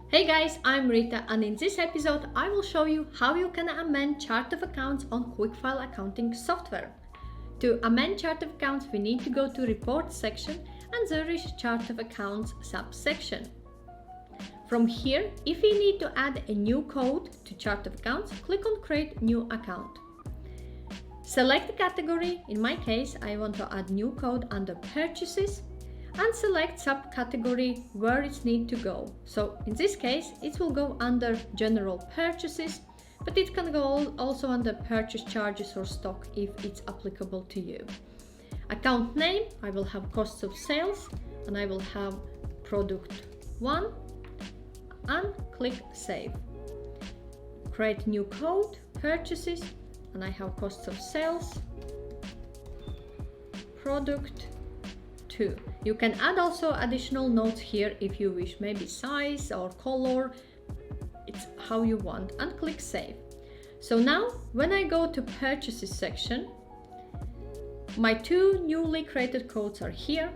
Hey guys, I'm Rita, and in this episode I will show you how you can amend chart of accounts on QuickFile accounting software. To amend chart of accounts, we need to go to Report section and there is Chart of Accounts subsection. From here, if you need to add a new code to chart of accounts, click on Create New Account. Select the category. In my case, I want to add new code under Purchases, and select subcategory where it needs to go. So in this case, it will go under General Purchases, but it can go also under Purchase Charges or Stock if it's applicable to you. Account name, I will have Costs of Sales, and I will have Product 1, and click Save. Create new code, Purchases, and I have Costs of Sales, Product 2. You can add also additional notes here if you wish, maybe size or color, it's how you want, and click Save. So now when I go to Purchases section, my two newly created codes are here.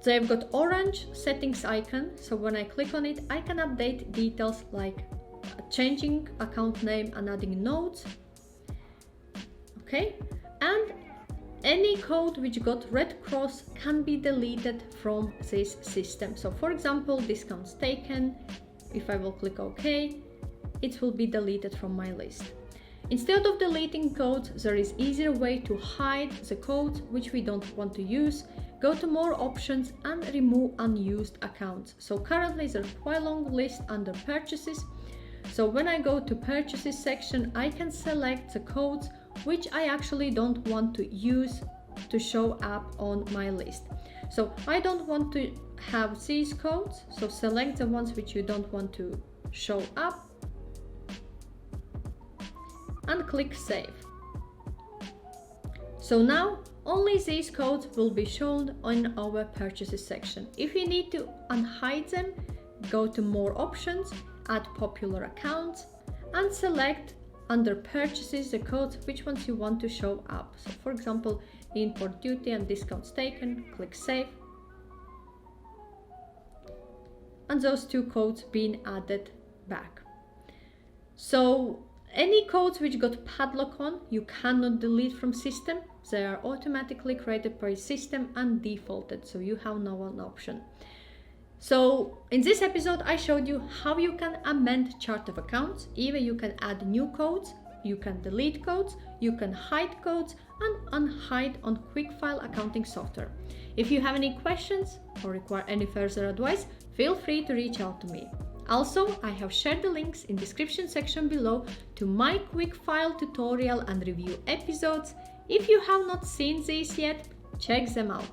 They've got orange settings icon, so when I click on it, I can update details like changing account name and adding notes. Okay, and any code which got red cross can be deleted from this system. So for example, discounts taken, if I will click OK, it will be deleted from my list. Instead of deleting codes, there is easier way to hide the codes which we don't want to use. Go to More Options and remove unused accounts. So currently there's quite a long list under Purchases. So when I go to Purchases section, I can select the codes which I actually don't want to use to show up on my list. So I don't want to have these codes, so select the ones which you don't want to show up and click Save. So now only these codes will be shown in our Purchases section. If you need to unhide them, go to More Options, add Popular Accounts, and select under Purchases the codes which ones you want to show up. So for example, import duty and discounts taken, click Save. And those two codes being added back. So any codes which got padlock on, you cannot delete from system. They are automatically created by system and defaulted, so you have no one option. So in this episode, I showed you how you can amend chart of accounts. Either you can add new codes, you can delete codes, you can hide codes and unhide on QuickFile accounting software. If you have any questions or require any further advice, feel free to reach out to me. Also, I have shared the links in description section below to my QuickFile tutorial and review episodes. If you have not seen these yet, check them out.